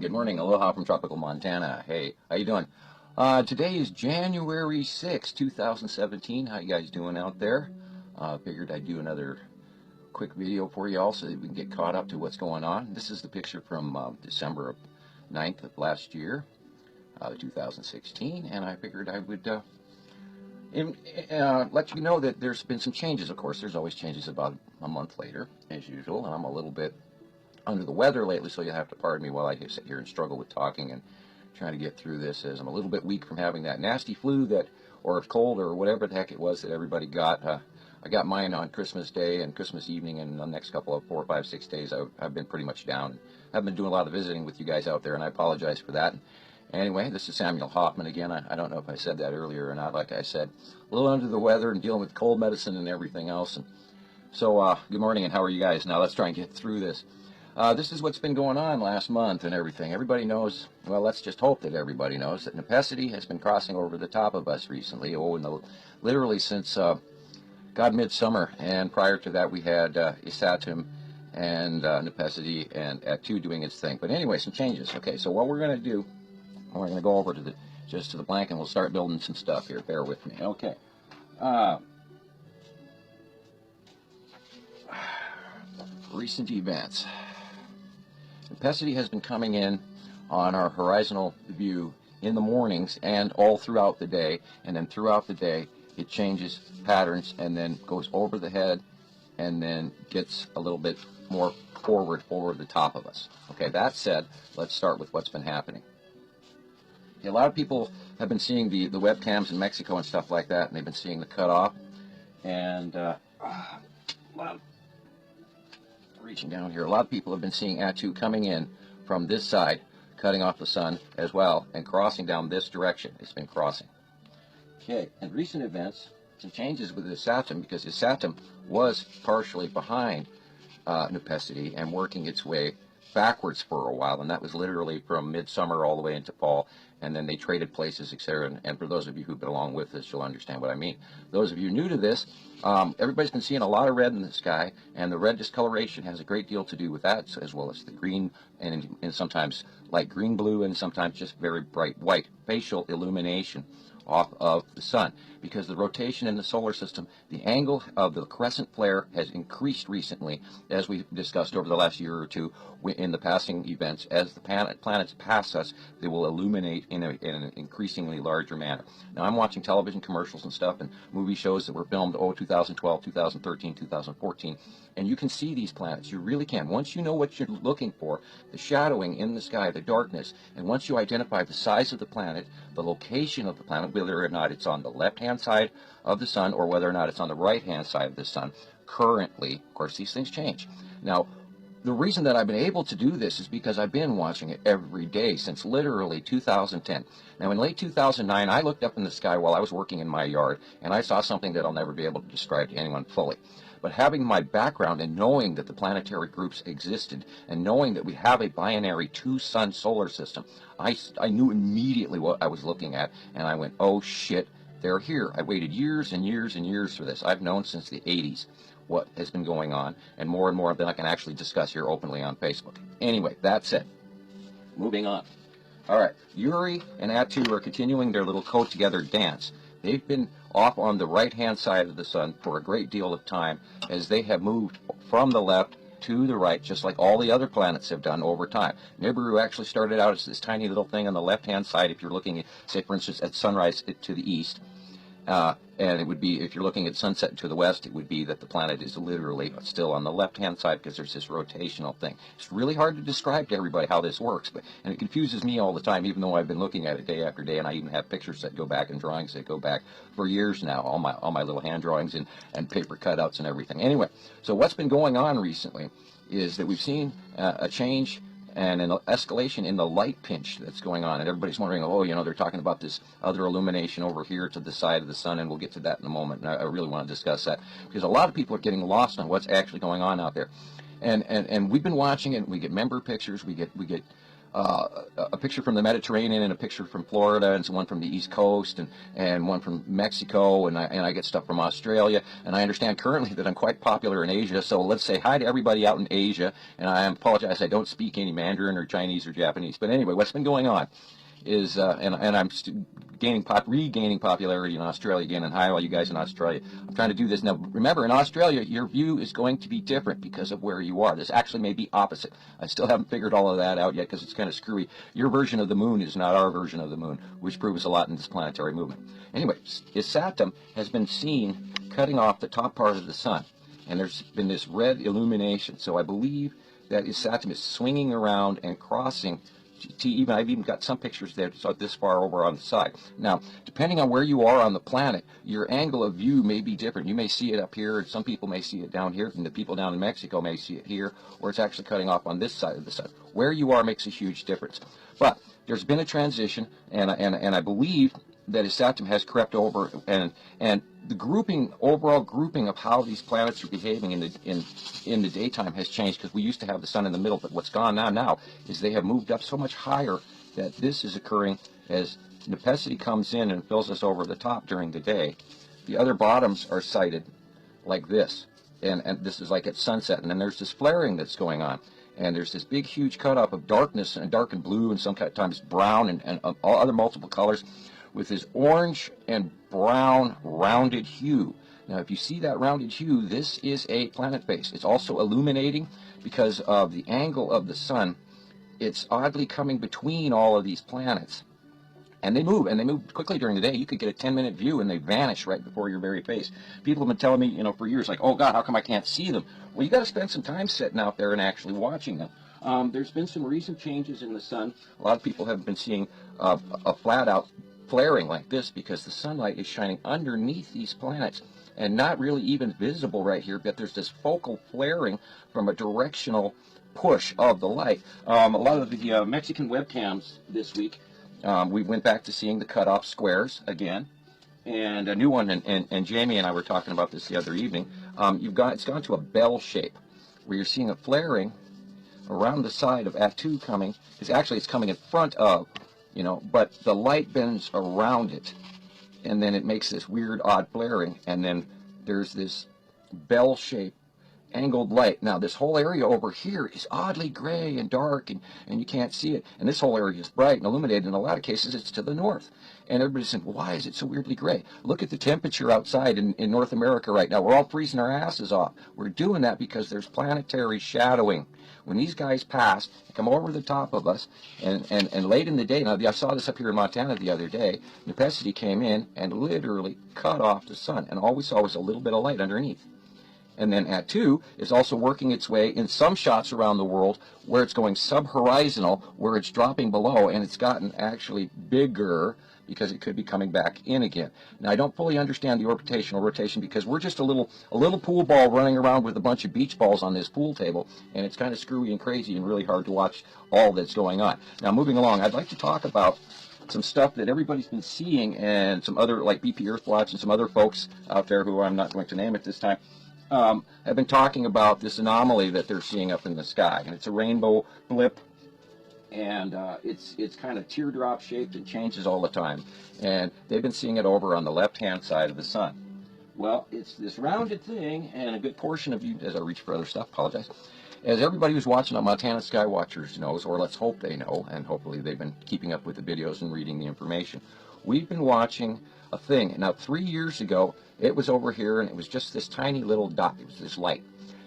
good morning. Aloha from tropical Montana. Hey, how you doing? Today is January 6, 2017. How you guys doing out there? Figured I'd do another quick video for you all so that we can get caught up to what's going on. This is the picture from December 9th of last year, 2016, and I figured I would let you know that there's been some changes. Of course, there's always changes about a month later, as usual, and I'm a little bit under the weather lately, so you'll have to pardon me while I sit here and struggle with talking and trying to get through this, as I'm a little bit weak from having that nasty flu that, or cold, or whatever the heck it was that everybody got. I got mine on Christmas Day and Christmas evening, and the next couple of 4, 5, 6 days I've been pretty much down. I've been doing a lot of visiting with you guys out there, and I apologize for that. Anyway, this is Samuel Hofman again. I don't know if I said that earlier or not. Like I said, a little under the weather and dealing with cold medicine and everything else. And so, good morning, and how are you guys? Now let's try and get through this. This is what's been going on last month and everything. Everybody knows, well, let's just hope that everybody knows that Nepesity has been crossing over the top of us recently. Literally since God Midsummer, and prior to that we had Isatum and Nepesity and at 2 doing its thing. But anyway, some changes. Okay, so what we're going to do, we're going to go over to the blank, and we'll start building some stuff here. Bear with me. Okay. Recent events. Nepesity has been coming in on our horizontal view in the mornings and all throughout the day, and then throughout the day it changes patterns and then goes over the head and then gets a little bit more forward over the top of us. Okay, that said, let's start with what's been happening. A lot of people have been seeing the webcams in Mexico and stuff like that, and they've been seeing the cutoff, and reaching down here, a lot of people have been seeing Atu coming in from this side, cutting off the sun as well, and crossing down this direction. It's been crossing. Okay, and recent events, some changes with Isatum, because Isatum was partially behind Nepesity and working its way backwards for a while, and that was literally from midsummer all the way into fall, and then they traded places, etc. And for those of you who've been along with this, you'll understand what I mean. Those of you new to this, everybody's been seeing a lot of red in the sky, and the red discoloration has a great deal to do with that, as well as the green and sometimes light green blue, and sometimes just very bright white facial illumination off of the sun, because the rotation in the solar system, the angle of the crescent flare has increased recently, as we discussed over the last year or two in the passing events. As the planets pass us, they will illuminate in an increasingly larger manner. Now, I'm watching television commercials and stuff and movie shows that were filmed 2012, 2013, 2014, and you can see these planets. You really can. Once you know what you're looking for, the shadowing in the sky, the darkness, and once you identify the size of the planet, the location of the planet, whether or not it's on the left-hand side of the sun or whether or not it's on the right-hand side of the sun, currently, of course, these things change. Now, the reason that I've been able to do this is because I've been watching it every day since literally 2010. Now, in late 2009, I looked up in the sky while I was working in my yard, and I saw something that I'll never be able to describe to anyone fully. But having my background and knowing that the planetary groups existed, and knowing that we have a binary 2-sun solar system, I knew immediately what I was looking at, and I went, oh shit, they're here. I waited years and years and years for this. I've known since the 80s what has been going on, and more than I can actually discuss here openly on Facebook. Anyway, that's it. Moving on. All right, Uri and Atu are continuing their little co-together dance. They've been off on the right-hand side of the sun for a great deal of time, as they have moved from the left to the right, just like all the other planets have done over time. Nibiru actually started out as this tiny little thing on the left-hand side, if you're looking at, say, for instance, at sunrise to the east. And it would be, if you're looking at sunset to the west, it would be that the planet is literally still on the left-hand side, because there's this rotational thing. It's really hard to describe to everybody how this works, and it confuses me all the time, even though I've been looking at it day after day, and I even have pictures that go back and drawings that go back for years now, all my little hand drawings and paper cutouts and everything. Anyway, so what's been going on recently is that we've seen a change and an escalation in the light pinch that's going on, and everybody's wondering, oh, you know, they're talking about this other illumination over here to the side of the sun, and we'll get to that in a moment, and I really want to discuss that, because a lot of people are getting lost on what's actually going on out there, and we've been watching it. We get member pictures, we get a picture from the Mediterranean and a picture from Florida and one from the East Coast and one from Mexico, and I get stuff from Australia, and I understand currently that I'm quite popular in Asia, so let's say hi to everybody out in Asia, and I apologize I don't speak any Mandarin or Chinese or Japanese, but anyway, what's been going on is, and I'm regaining popularity in Australia again, and hi all you guys in Australia. I'm trying to do this. Now, remember, in Australia, your view is going to be different because of where you are. This actually may be opposite. I still haven't figured all of that out yet because it's kind of screwy. Your version of the moon is not our version of the moon, which proves a lot in this planetary movement. Anyway, Isatum has been seen cutting off the top part of the sun, and there's been this red illumination. So I believe that Isatum is swinging around and crossing I've even got some pictures there so this far over on the side. Now, depending on where you are on the planet, your angle of view may be different. You may see it up here, and some people may see it down here, and the people down in Mexico may see it here, or it's actually cutting off on this side of the sun. Where you are makes a huge difference. But there's been a transition, and I believe that Isatum has crept over, and the overall grouping of how these planets are behaving in the daytime has changed, because we used to have the sun in the middle, but what's gone on now is they have moved up so much higher that this is occurring as Nepenthe comes in and fills us over the top during the day. The other bottoms are sighted like this, and this is like at sunset, and then there's this flaring that's going on. And there's this big, huge cutoff of darkness, and dark and blue, and sometimes brown, and all other multiple colors, with this orange and brown rounded hue. Now, if you see that rounded hue, this is a planet face. It's also illuminating because of the angle of the sun. It's oddly coming between all of these planets. And they move quickly during the day. You could get a 10-minute view, and they vanish right before your very face. People have been telling me, for years, like, oh, God, how come I can't see them? Well, you got to spend some time sitting out there and actually watching them. There's been some recent changes in the sun. A lot of people have been seeing a flat-out flaring like this because the sunlight is shining underneath these planets and not really even visible right here, but there's this focal flaring from a directional push of the light. A lot of the Mexican webcams this week, we went back to seeing the cutoff squares again, and a new one, and Jamie and I were talking about this the other evening. It's gone to a bell shape, where you're seeing a flaring around the side of At2 coming. It's coming in front of, but the light bends around it, and then it makes this weird, odd flaring, and then there's this bell shape angled light. Now, this whole area over here is oddly gray and dark, and you can't see it. And this whole area is bright and illuminated. In a lot of cases, it's to the north. And everybody's saying, well, why is it so weirdly gray? Look at the temperature outside in North America right now. We're all freezing our asses off. We're doing that because there's planetary shadowing. When these guys pass, they come over the top of us, and late in the day, now I saw this up here in Montana the other day, Nepenthe came in and literally cut off the sun, and all we saw was a little bit of light underneath. And then At2 is also working its way in some shots around the world where it's going subhorizontal, where it's dropping below, and it's gotten actually bigger because it could be coming back in again. Now, I don't fully understand the orbitational rotation because we're just a little pool ball running around with a bunch of beach balls on this pool table, and it's kind of screwy and crazy and really hard to watch all that's going on. Now, moving along, I'd like to talk about some stuff that everybody's been seeing, and some other, like BP Earthwatch and some other folks out there who I'm not going to name at this time, have been talking about this anomaly that they're seeing up in the sky, and it's a rainbow blip, and it's kind of teardrop shaped and changes all the time, and they've been seeing it over on the left-hand side of the sun. Well, it's this rounded thing, and a good portion of you, as I reach for other stuff, apologize, as everybody who's watching on Montana Sky Watchers knows, or let's hope they know, and hopefully they've been keeping up with the videos and reading the information, we've been watching a thing. Now, 3 years ago, it was over here, and it was just this tiny little dot. It was this light.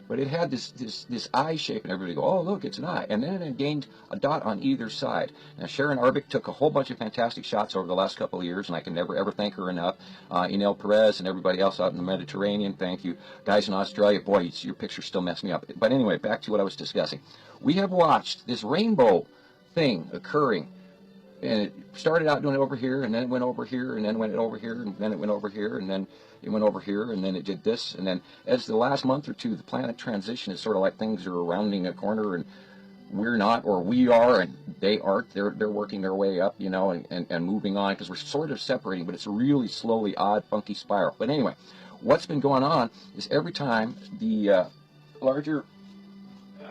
But it had this eye shape, and everybody go, oh, look, it's an eye. And then it gained a dot on either side. Now, Sharon Arbic took a whole bunch of fantastic shots over the last couple of years, and I can never, ever thank her enough. Inel Perez and everybody else out in the Mediterranean, thank you. Guys in Australia, boy, your pictures still mess me up. But anyway, back to what I was discussing. We have watched this rainbow thing occurring. And it started out doing it over here, and then it went over here, and then went over here, and then it went over here, and then it went over here, and then it did this. And then as the last month or two, the planet transition is sort of like things are rounding a corner, and we're not, or we are, and they aren't. They're working their way up, and moving on, because we're sort of separating, but it's a really slowly, odd, funky spiral. But anyway, what's been going on is every time the larger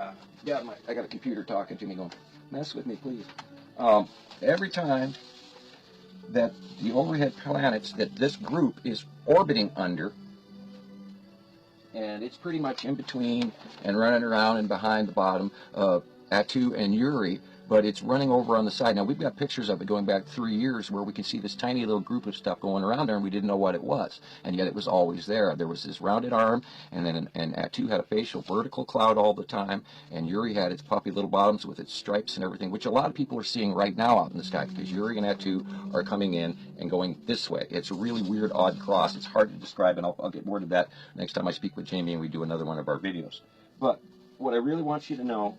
I got a computer talking to me going, mess with me, please. Every time that the overhead planets that this group is orbiting under, and it's pretty much in between and running around and behind the bottom of Atu and Uri, but it's running over on the side. Now, we've got pictures of it going back 3 years where we can see this tiny little group of stuff going around there, and we didn't know what it was, and yet it was always there. There was this rounded arm, and then and Atu had a facial vertical cloud all the time, and Uri had its puppy little bottoms with its stripes and everything, which a lot of people are seeing right now out in the sky, because Uri and Atu are coming in and going this way. It's a really weird, odd cross. It's hard to describe, and I'll get more to that next time I speak with Jamie and we do another one of our videos. But what I really want you to know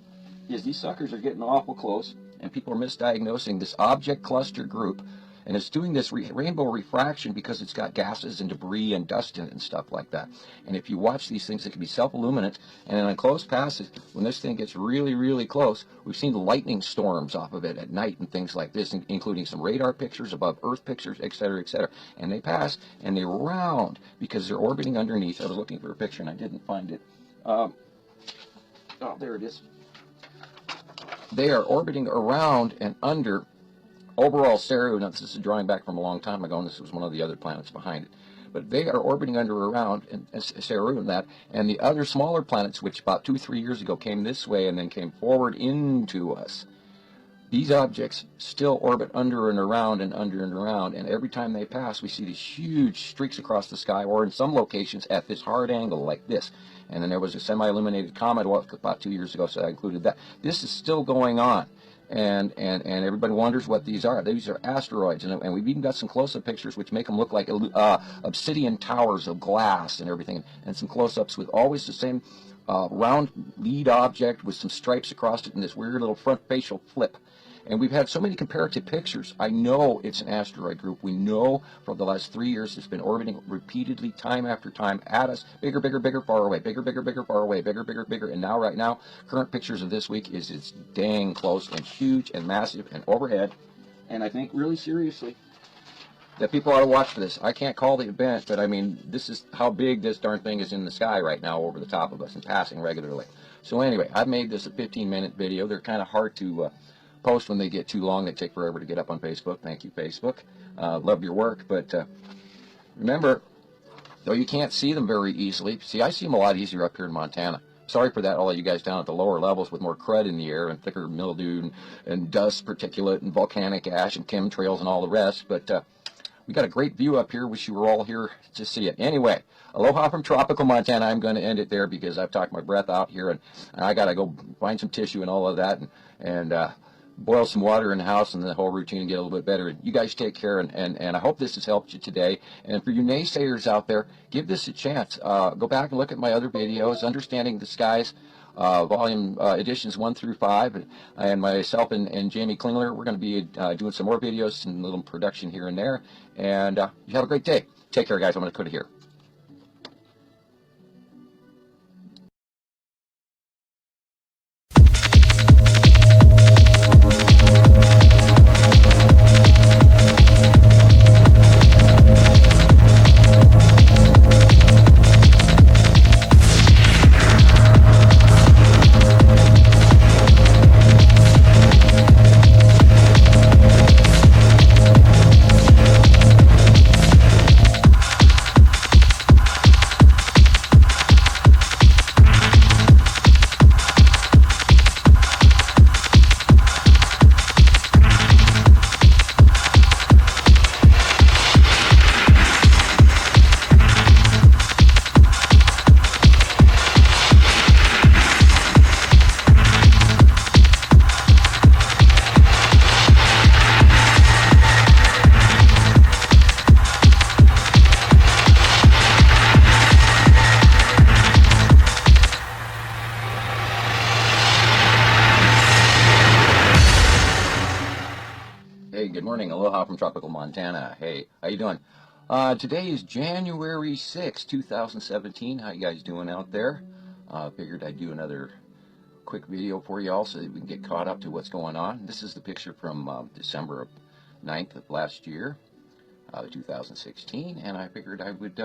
is these suckers are getting awful close, and people are misdiagnosing this object cluster group, and it's doing this rainbow refraction because it's got gases and debris and dust in it and stuff like that. And if you watch these things, it can be self-illuminant, and in a close passage, when this thing gets really, really close, we've seen lightning storms off of it at night and things like this, including some radar pictures, above Earth pictures, etc., etc. And they pass, and they round because they're orbiting underneath. I was looking for a picture, and I didn't find it. Oh, there it is. They are orbiting around and under overall Ceru. Now, this is a drawing back from a long time ago, and this was one of the other planets behind it. But they are orbiting under around and Ceru and that, and the other smaller planets, which about 2-3 years ago came this way and then came forward into us. These objects still orbit under and around and under and around, and every time they pass, we see these huge streaks across the sky, or in some locations at this hard angle like this. And then there was a semi-illuminated comet about 2 years ago, so I included that. This is still going on, and everybody wonders what these are. These are asteroids, and we've even got some close-up pictures which make them look like obsidian towers of glass and everything, and some close-ups with always the same round lead object with some stripes across it and this weird little front facial flip. And we've had so many comparative pictures. I know it's an asteroid group. We know for the last 3 years it's been orbiting repeatedly, time after time, at us. Bigger, bigger, bigger, far away. Bigger, bigger, bigger, far away. Bigger, bigger, bigger. And now, right now, current pictures of this week is it's dang close and huge and massive and overhead. And I think really seriously that people ought to watch for this. I can't call the event, but I mean, this is how big this darn thing is in the sky right now over the top of us and passing regularly. So anyway, I've made this a 15-minute video. They're kind of hard to post when they get too long. They take forever to get up on Facebook. Thank you, Facebook. Love your work, but remember, though you can't see them very easily, see, I see them a lot easier up here in Montana. Sorry for that, all of you guys down at the lower levels with more crud in the air and thicker mildew and dust, particulate, and volcanic ash and chemtrails and all the rest, but we got a great view up here. Wish you were all here to see it. Anyway, aloha from tropical Montana. I'm going to end it there because I've talked my breath out here, and I got to go find some tissue and all of that, and boil some water in the house, and the whole routine get a little bit better. You guys take care, and I hope this has helped you today. And for you naysayers out there, give this a chance. Go back and look at my other videos, Understanding the Skies, volume editions 1 through 5, and myself and Jamie Klingler, we're going to be doing some more videos and a little production here and there. And you have a great day. Take care, guys. I'm going to put it here. Hey, good morning. Aloha from tropical Montana. Hey, how you doing? Today is January 6, 2017. How you guys doing out there? Figured I'd do another quick video for you all so that we can get caught up to what's going on. This is the picture from December 9th of last year, 2016, and I figured I would